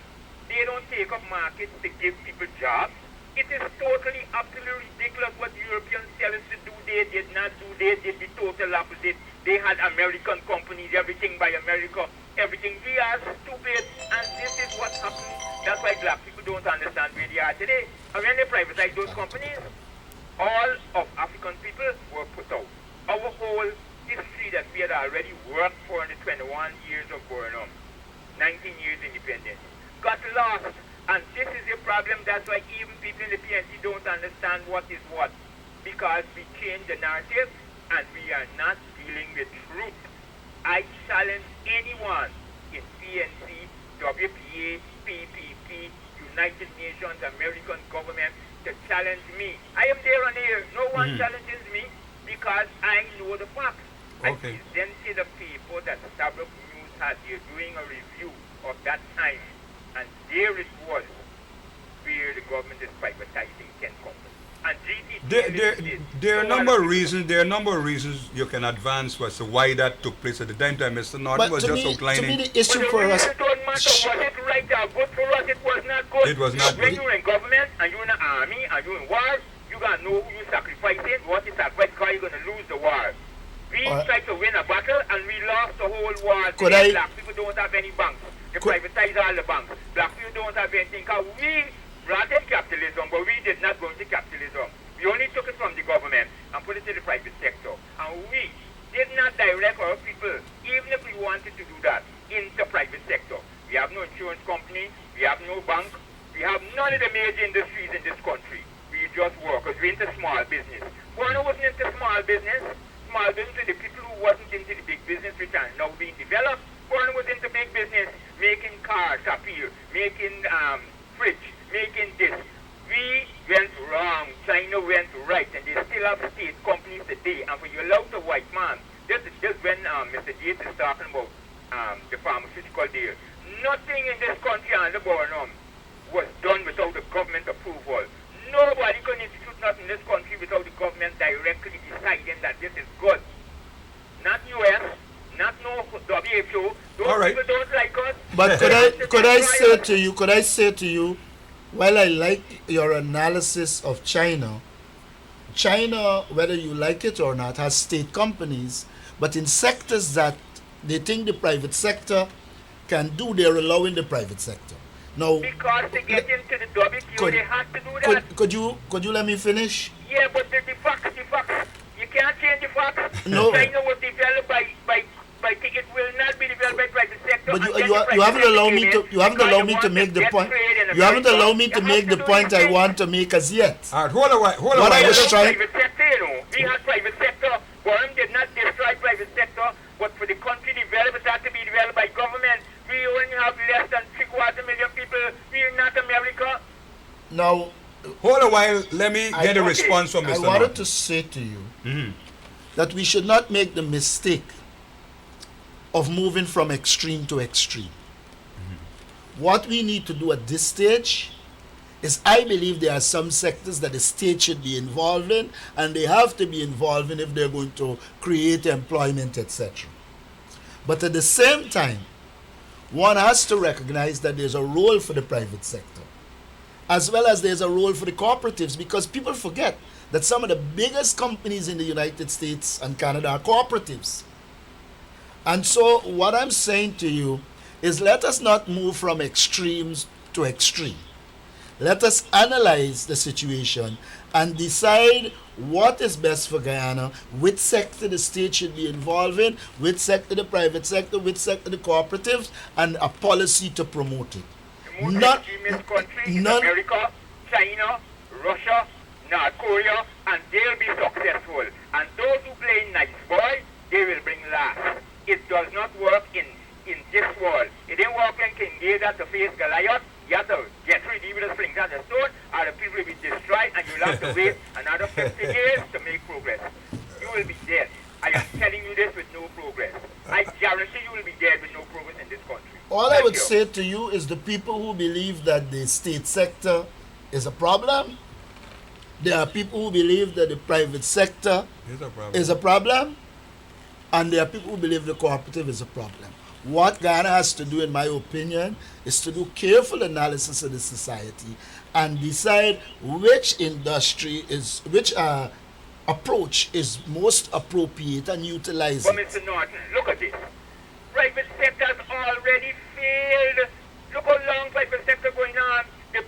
S5: They don't take up markets to give people jobs. It is totally, absolutely ridiculous what Europeans tell us to do. They did not do. They did the total opposite. They had American companies, everything by America, everything. We are stupid, and this is what happened. That's why black people don't understand where they are today. And when they privatize those companies, all of African people were put out. Our whole history that we had already worked for in the 21 years of Burnham, 19 years independence, got lost. And this is a problem. That's why even people in the PNC don't understand what is what. Because we changed the narrative and we are not dealing with truth. I challenge anyone in PNC, WPA, PPP, United Nations, American government to challenge me. I am there on air. No one challenges me because I know the facts.
S2: Okay.
S5: I presented a paper that Starbuck News had. They're doing a review of that time. And there it was where the government is privatizing 10 companies. And
S2: There are a number of reasons. There are a number of reasons you can advance as to why that took place at the time. Mr. Norton was just outlining.
S3: To me, the issue for us.
S5: It don't matter. Was it right or good for us? It was not good.
S2: It was not
S5: when
S2: good.
S5: you're in government and you're in the army and you're in war, you gotta know who you're sacrificing, what you sacrifice, because you're gonna lose the war. We tried to win a battle and we lost the whole war. Black people don't have any banks. They privatize all the banks. Black people don't have anything because we
S4: brought in capitalism, but we did not go into capitalism. We only took it from the government and put it to the private sector. And we did not direct our people, even if we wanted to do that, into private sector. We have no insurance company, we have no bank, we have none of the major industries in this country. We just work because we're into small business. Warner wasn't into small business. Small business are the people who wasn't into the big business which are now being developed. Warner was into big business, making cars appear, making fridge, making this. We went wrong, China went right, and they still have state companies today. And for you allow the white man, this is just when Mr. Yates is talking about the pharmaceutical deal. Nothing in this country under Burnham was done without the government approval. Nobody can institute nothing in this country without the government directly deciding that this is good. Not US, not no WHO. Those
S2: All right.
S4: people don't like us.
S3: But could I say to you, while I like your analysis of China, whether you like it or not, has state companies, but in sectors that they think the private sector can do, they're allowing the private sector. Now,
S4: Because to get into the WTO, they have to do that.
S3: could you let me finish?
S4: Yeah, but the facts, you can't change the facts.
S3: No.
S4: China was developed by it will not be developed by private sector.
S3: But
S4: and then
S3: you
S4: the private
S3: haven't
S4: sector
S3: allowed me
S4: came
S3: to
S4: in
S3: you haven't
S4: because
S3: allowed
S4: they
S3: me to
S4: want
S3: make the
S4: get
S3: point.
S4: trade in
S3: You haven't
S4: America.
S3: allowed me to
S4: You
S3: make
S4: have
S3: the
S4: do
S3: point
S4: these
S3: I
S4: things.
S3: want to make as yet.
S2: All right, hold on,
S3: What
S2: hold
S3: I
S2: on.
S3: was trying-
S4: Private sector, we had private sector. Warren did not destroy private sector, but for the country developed, it had to be developed by government. We only have less than 3/4 million people. We are not America.
S3: Now,
S2: Hold a while. Let me get a
S3: okay,
S2: response from
S3: I
S2: Mr.
S3: wanted
S2: Norton.
S3: to say to you that we should not make the mistake of moving from extreme to extreme. What we need to do at this stage is, I believe there are some sectors that the state should be involved in, and they have to be involved in if they're going to create employment, etc. But at the same time, one has to recognize that there's a role for the private sector, as well as there's a role for the cooperatives, because people forget that some of the biggest companies in the United States and Canada are cooperatives. And so what I'm saying to you is, let us not move from extremes to extreme. Let us analyze the situation and decide what is best for Guyana, which sector the state should be involved in, which sector the private sector, which sector the cooperatives, and a policy to promote it.
S4: The most
S3: Not-
S4: extremist country is
S3: not-
S4: America, China, Russia, North Korea, and they'll be successful. And those who play nice boy, they will bring last. It does not work in this world. It didn't work when King David to face Goliath. You have to get ready with the slings and the sword, or the people will be destroyed, and you'll have to wait another 50 years to make progress. You will be dead. I am telling you this with no progress. I guarantee you will be dead with no progress in this country.
S3: All I
S4: Thank
S3: would
S4: you.
S3: say to you is, the people who believe that the state sector is a problem, there are people who believe that the private sector
S2: Here's a problem.
S3: is a problem, and there are people who believe the cooperative is a problem. What Ghana has to do, in my opinion, is to do careful analysis of the society and decide which approach is most appropriate and utilize
S4: But
S3: it.
S4: Mr. Norton, look at this. Private sector has already failed. Look how long private sector going on. The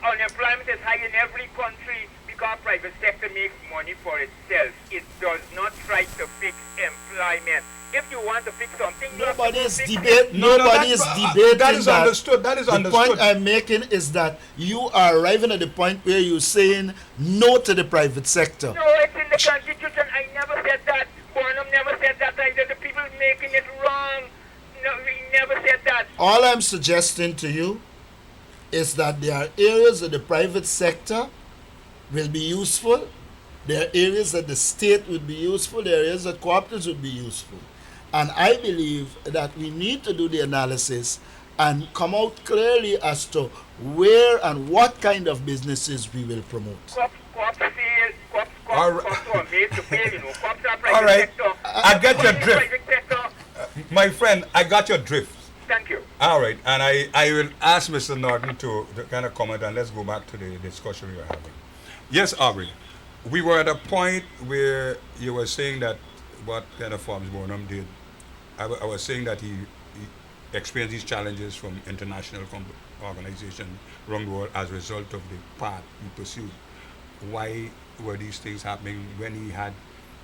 S4: unemployment is high in every country because private sector makes money for itself. It does not try to fix employment. If you want to fix something, you have to
S3: Nobody
S4: go
S3: is
S4: fix it.
S3: debating.
S2: No,
S3: Nobody is debating
S2: that is understood. That is
S3: the
S2: understood.
S3: point I'm making is that you are arriving at the point where you're saying no to the private sector.
S4: No, it's in the Constitution. I never said that. Bonham never said that either. The people making it wrong. No, we never said that.
S3: All I'm suggesting to you is that there are areas of the private sector will be useful. There are areas that the state would be useful. There are areas that cooperatives would be useful. And I believe that we need to do the analysis and come out clearly as to where and what kind of businesses we will promote.
S4: Cops fail.
S2: All right.
S4: Cops are made to fail, you know. Cops are private
S2: All right.
S4: sector.
S2: I get your
S4: Cops are
S2: drift.
S4: private sector.
S2: My friend, I got your drift.
S4: Thank you.
S2: All right, and I will ask Mr. Norton to kind of comment, and let's go back to the discussion we were having. Yes, Aubrey, we were at a point where you were saying that what kind of farms Bonham did. I was saying that he experience these challenges from international organizations around the world as a result of the path he pursued. Why were these things happening when he had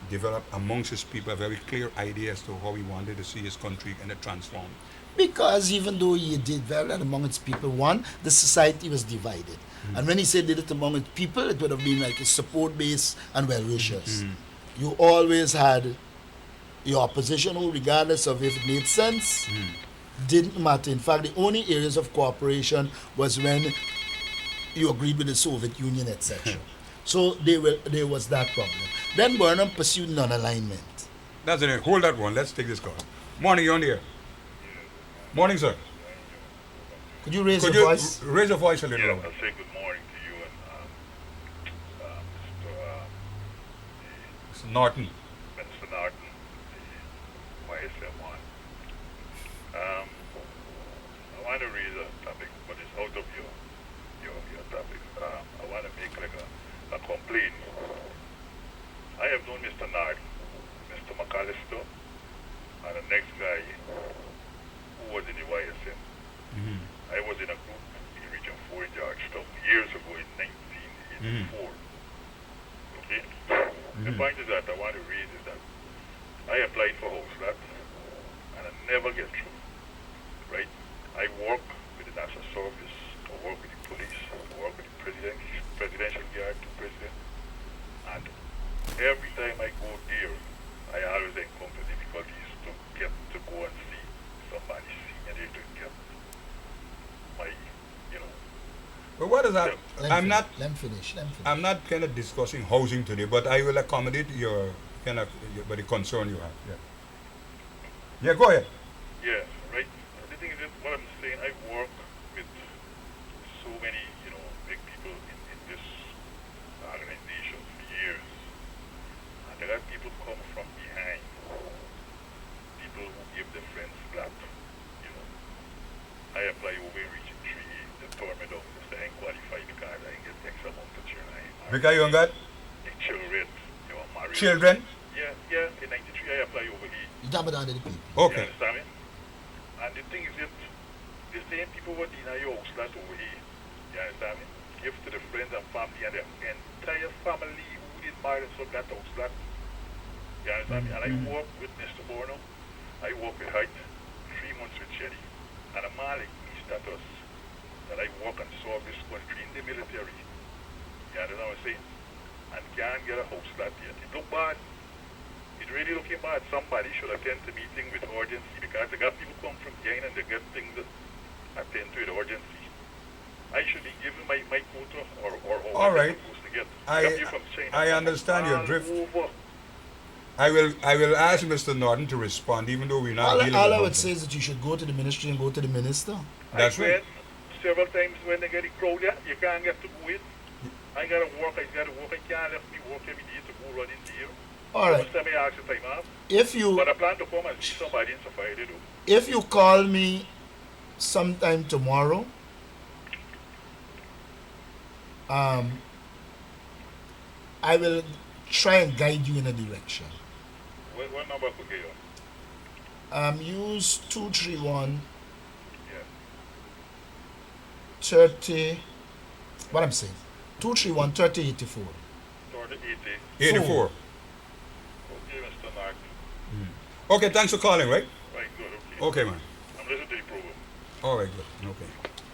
S2: developed amongst his people a very clear idea as to how he wanted to see his country kind of transformed?
S3: Because even though he did very well among its people, one, the society was divided. And when he said did it among its people, it would have been like a support base and well wishers. You always had your opposition who, regardless of if it made sense, didn't matter. In fact, the only areas of cooperation was when you agreed with the Soviet Union, etc. So there was that problem. Then Burnham pursued non-alignment.
S2: That's it. Hold that one. Let's take this call. Morning, you're on here. Morning, sir.
S3: Could you raise
S2: Could
S3: your
S2: you
S3: voice?
S2: raise your voice a little
S6: Yeah,
S2: louder?
S6: I'll say good morning to you and
S2: Norton.
S6: Mr. Norton, the YSM1. I want to raise a topic, but it's out of your topic. I want to make like a complaint. I have known Mr. Norton, Mr. McAllister, and the next guy who was in the YSM. I was in a group in Region 4 in Georgetown years ago in 1984. Okay? The point is that I want to raise is that I applied for house lot and I never get through. Right? I work with the National Service, I work with the police, I work with the presidential guard, the president, and every time I go there, I always encounter difficulties to get to go and see somebody senior there to get my,
S2: But what is that? I'm not.
S3: Let him finish.
S2: I'm not kind of discussing housing today, but I will accommodate your kind of but the concern you have. Yeah. Yeah. Go ahead.
S6: Yeah, right. The thing is that what I'm saying, I work with so many, big people in this organization for years. And there are people come from behind. People who give their friends flat. I apply over in Region 3, they tore me down. They say I ain't qualified because I ain't get X amount of children.
S2: Because you got
S6: The children, married.
S2: children.
S6: Yeah, in 93 I apply over here.
S3: You talk about the people.
S2: Okay.
S6: You understand me? And the thing is that the same people who deny your house lot over here, you understand me? Give to the friends and family and the entire family who did marry and so that house lot. You understand me? And I work with Mr. Borno, I work with Height, 3 months with Shetty, and a man like me status that I work and serve this country in the military. You understand what I'm saying? And can't get a house lot yet. It look bad. It's really looking bad. Somebody should attend the meeting with urgency because they got people come from Gain and they get things that attend to with urgency. I should be given my quota or
S2: All
S6: what
S2: right.
S6: I'm supposed to get.
S2: I-
S6: Got people from China
S2: I
S6: from
S2: understand your
S6: all
S2: drift.
S6: over.
S2: I will ask Mr. Norton to respond, even though we're not dealing
S3: All
S2: with
S3: I would
S2: housing.
S3: say is that you should go to the ministry and go to the minister.
S2: That's
S6: I
S2: right.
S6: went several times when they get it crowded, you can't get to go in. I gotta work, I can't let me work every day to go run in there.
S3: All right.
S6: Some me ask the time off.
S3: If you
S6: But I plan to come and see somebody in Safari to do.
S3: if you call me sometime tomorrow, I will try and guide you in a direction.
S6: What number could get you?
S3: Use 231
S6: Yeah.
S3: 30. What I'm saying, 231 3084.
S6: 3080.
S2: 84.
S6: Okay, Mr. Mark.
S2: Okay, thanks for calling, right?
S6: Right, good, okay.
S2: Okay, man.
S6: I'm listening to the program.
S2: All right, good. Okay.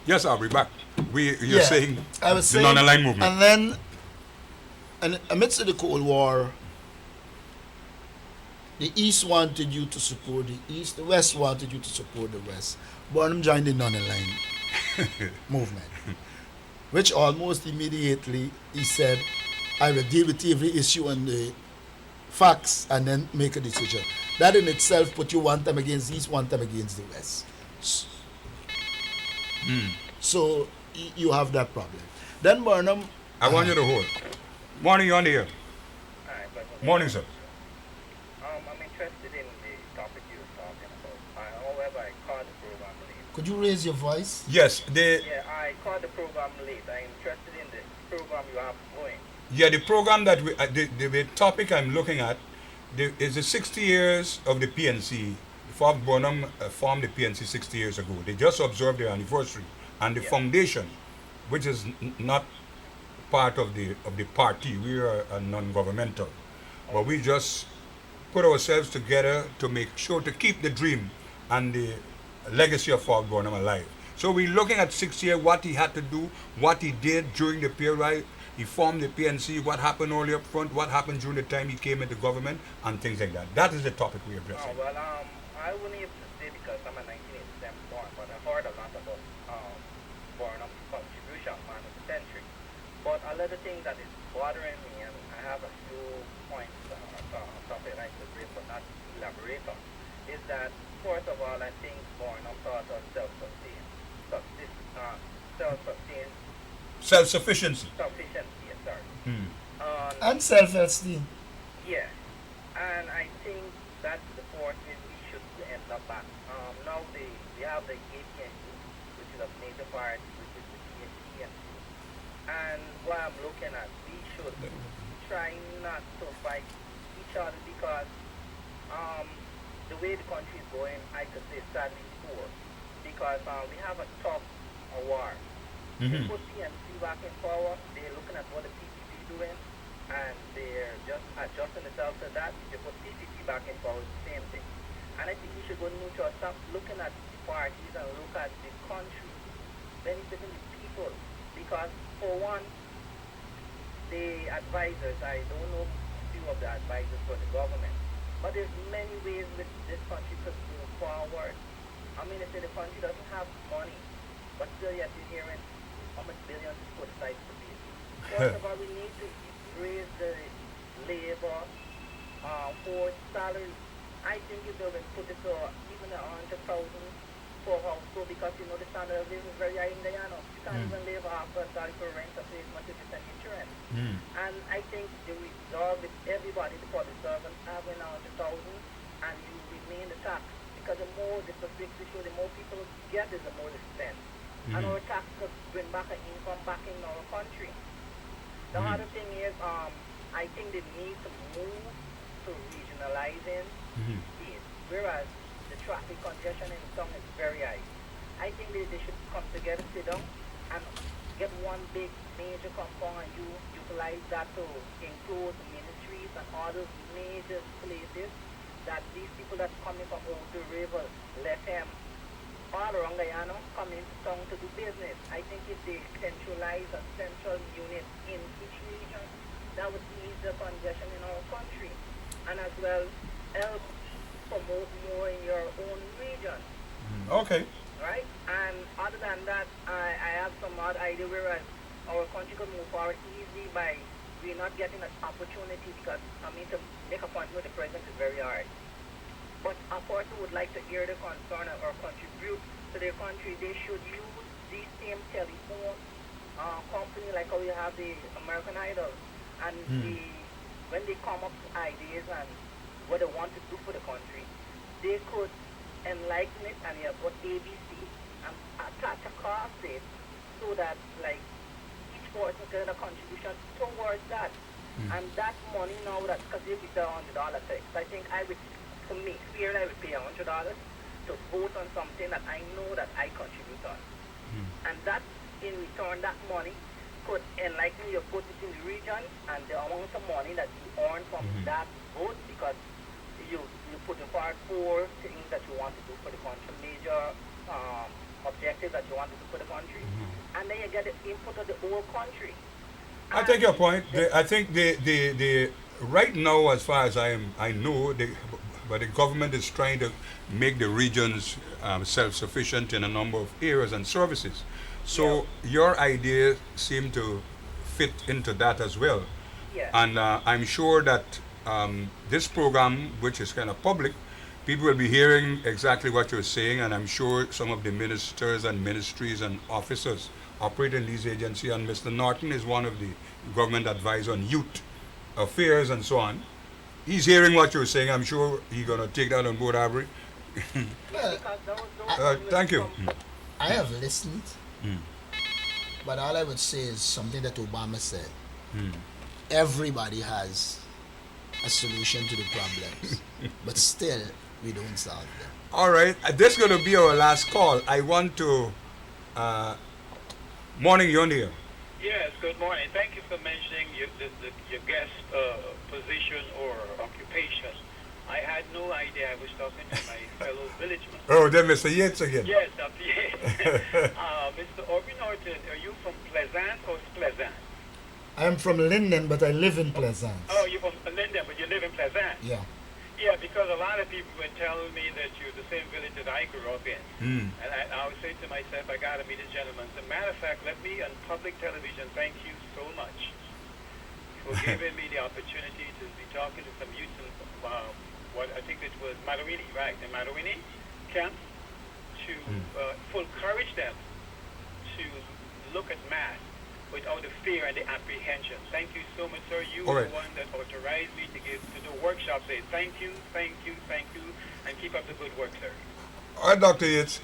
S2: Yes, I'll be back. You're
S3: Yeah,
S2: saying
S3: I was
S2: the
S3: saying,
S2: non-aligned movement.
S3: And then, and amidst the Cold War, the East wanted you to support the East, the West wanted you to support the West. Burnham joined the non-aligned movement, which almost immediately he said, I will deal with every issue on the facts and then make a decision. That in itself put you one time against the East, one time against the West. So you have that problem. Then Burnham,
S2: I want you to hold. Morning, you're on the air. Morning, sir.
S7: I'm interested in the topic you were talking about. However, I caught the program late.
S3: could you raise your voice?
S2: Yes,
S7: Yeah, I caught the program late. I'm interested in the program you have going.
S2: the program that the topic I'm looking at is the 60 years of the PNC, Fort Burnham formed the PNC 60 years ago. They just observed their anniversary, and the foundation, which is not part of the party, we are a non-governmental, but we just put ourselves together to make sure to keep the dream and the legacy of Fort Burnham alive. So we're looking at 6 years, what he had to do, what he did during the period. He formed the PNC, what happened early up front, what happened during the time he came into government, and things like that. That is the topic we're addressing.
S7: I wouldn't able to say because I'm a 1987 born, but I heard a lot about Burnham's contribution man of the century. But a lot of things that is bothering me, and I have a few points something I could bring but not elaborate on, is that first of all, I think Burnham thought of self-sustained. Self-sustained.
S2: Self-sufficiency.
S7: Sufficiency, yes, sorry.
S3: And self-esteem.
S7: Yeah, and I think that's the point where we should end up at. Now we have the APNU, which is a major part, which is the PNC. And what I'm looking at, we should try not to fight each other because the way the country is going, I could say sadly poor. Because we have a tough war. They put PNC back in power, they're looking at what the PPP doing, and they're just adjusting themselves to that. They put PPP back in power, it's the same thing. And I think we should go neutral, stop looking at the parties and look at the country, benefiting the people. Because for one, the advisors, I don't know few of the advisors for the government, but there's many ways with this country could move forward. I mean, they say the country doesn't have money, but still yet you're hearing how much billions is put aside for this. First of all, we need to raise the labor for salary. I think if they will put it to even 100,000 for household, because you know the standard of living is very high in Guyana. You can't even live off a salary for rent or pay as much as you send insurance. And I think the resolve with everybody, the public servants having 100,000 and you remain the tax. Because the more the big issue, the more people get is the more they spend. And our tax could bring back an income back in our country. The other thing is, I think they need to move to regionalizing states, whereas the traffic congestion in the town is very high. I think they should come together, sit down, and get one big major compound and you utilize that to include ministries and other major places that these people that's coming from over the river, let them all around Guyana come into town to do business. I think if they centralize a central unit in each region, that would ease the congestion in our country and as well help promote more in your own region.
S2: Okay.
S7: Right? And other than that, I have some odd idea whereas our country could move forward easily by we're not getting an opportunity because, I mean, to make a point with the president is very hard. But a person would like to hear the concern or contribute to their country. They should use these same telephone company like how we have the American Idol. And when they come up with ideas and what they want to do for the country, they could enlighten it and you have what ABC and attach across it so that like each person get a contribution towards that. And that money now that's because they be the $100 tax. I think I would, to me, here I would pay $100 to vote on something that I know that I contribute on. And that in return, that money could enlighten you, put it in the region and the amount of money that you earn from that vote because you put forward 4 things that you want to do for the country, major objectives that you want to do for the country, and then you get the input of the whole country.
S2: I take your point. I think the right now, as far as I know, but the government is trying to make the regions self-sufficient in a number of areas and services. So your ideas seem to fit into that as well.
S7: Yeah.
S2: And I'm sure that this program, which is kind of public, people will be hearing exactly what you're saying, and I'm sure some of the ministers and ministries and officers operating these agencies, and Mr. Norton is one of the government advisors on youth affairs and so on. He's hearing what you're saying. I'm sure he's going to take that on board, Avery. Thank you.
S3: I have listened, but all I would say is something that Obama said. Everybody has a solution to the problems, but still, we don't solve them.
S2: All right, this is going to be our last call. I want to. Morning, you're here.
S5: Yes, good morning. Thank you for mentioning your guest position or occupation. I had no idea I was talking to my fellow villageman.
S2: Oh, then Mr. Yates again.
S5: Yes, Dr. Yates. Mr. Aubrey Norton, are you from Pleasant or Pleasant?
S3: I'm from Linden, but I live in Pleasant.
S5: Oh, you're from Linden, but you live in Pleasant?
S3: Yeah.
S5: Yeah, because a lot of people were telling me that you're the same village that I grew up in. And I would say to myself, I got to meet this gentleman. As a matter of fact, let me on public television thank you so much for giving me the opportunity to be talking to some youth in what I think it was Madoini, right? The Madoini camp to encourage them to look at math without the fear and the apprehension. Thank you so much, sir. You were the one that authorized me to do workshops. Say thank you, and keep up the good work, sir.
S2: All right, Dr. Yates.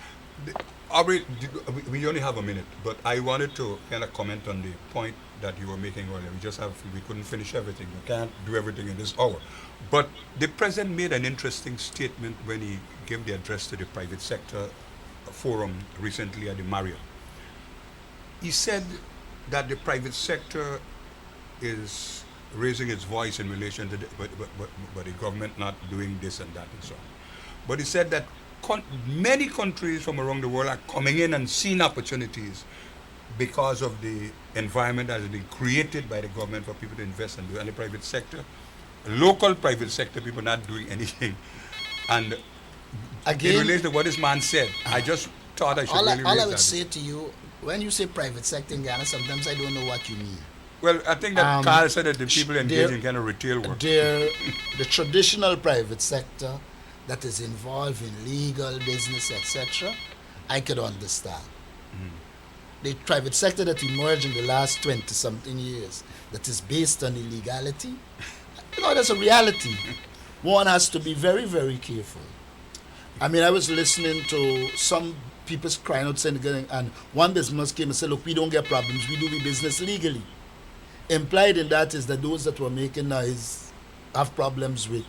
S2: Aubrey, we only have a minute, but I wanted to kind of comment on the point that you were making earlier. We couldn't finish everything. We can't do everything in this hour. But the president made an interesting statement when he gave the address to the private sector forum recently at the Marriott. He said that the private sector is raising its voice in relation to but the government not doing this and that and so on. But he said that many countries from around the world are coming in and seeing opportunities because of the environment that has been created by the government for people to invest and do. And the private sector, local private sector people not doing anything. And
S3: Again,
S2: in relation to what this man said, I just thought I should
S3: all
S2: really
S3: I
S2: raise
S3: would
S2: that.
S3: say to you, when you say private sector in Ghana, sometimes I don't know what you mean.
S2: Well, I think that Carl said that the people engage in kind of retail work.
S3: The traditional private sector that is involved in legal business, etc., I could understand. The private sector that emerged in the last 20-something years that is based on illegality, that's a reality. One has to be very, very careful. I mean, I was listening to some people crying out saying, and one business came and said, look, we don't get problems, we do business legally. Implied in that is that those that were making noise have problems with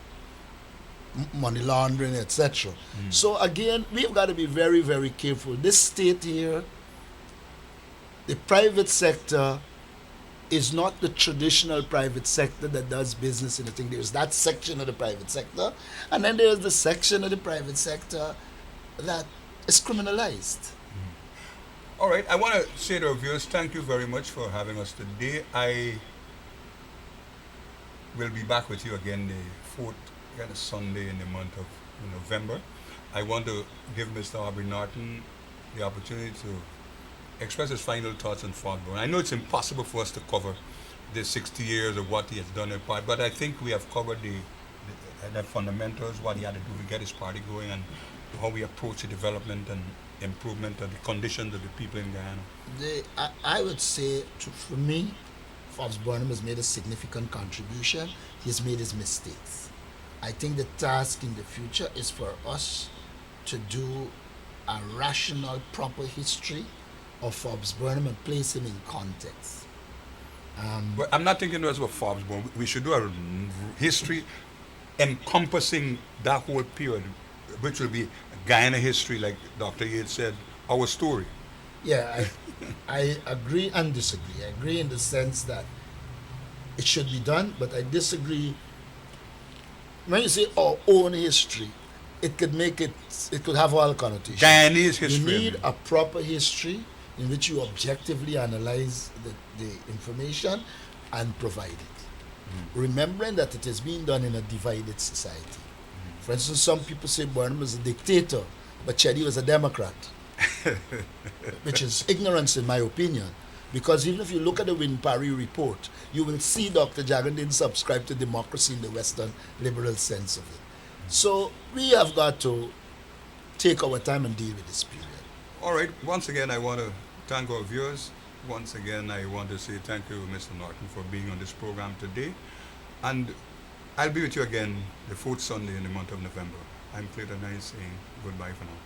S3: money laundering, etc. So again, we've got to be very, very careful. This state here, the private sector is not the traditional private sector that does business in the thing. There's that section of the private sector, and then there's the section of the private sector that is criminalized.
S2: All right, I want to say to our viewers, thank you very much for having us today. I will be back with you again the fourth Sunday in the month of November. I want to give Mr. Aubrey Norton the opportunity to express his final thoughts on Foxborough. I know it's impossible for us to cover the 60 years of what he has done in part, but I think we have covered the fundamentals, what he had to do to get his party going, and how we approach the development and improvement of the conditions of the people in Guyana.
S3: I would say, for me, Forbes Burnham has made a significant contribution. He's made his mistakes. I think the task in the future is for us to do a rational, proper history of Forbes Burnham and place him in context.
S2: But I'm not thinking just about Forbes Burnham. We should do a history encompassing that whole period, which will be Guyana history, like Dr. Yates said, our story.
S3: Yeah, I agree and disagree. I agree in the sense that it should be done, but I disagree. When you say our own history, it could have all connotations.
S2: Guyanese history.
S3: You need a proper history in which you objectively analyze the information and provide it. Remembering that it is being done in a divided society. For instance, some people say Burnham was a dictator, but Chedi was a Democrat, which is ignorance in my opinion. Because even if you look at the Winpari report, you will see Dr. Jagan didn't subscribe to democracy in the Western liberal sense of it. So we have got to take our time and deal with this period.
S2: All right. Once again, I want to thank our viewers. Once again, I want to say thank you, Mr. Norton, for being on this program today. And I'll be with you again the fourth Sunday in the month of November. I'm Clayton Nice saying goodbye for now.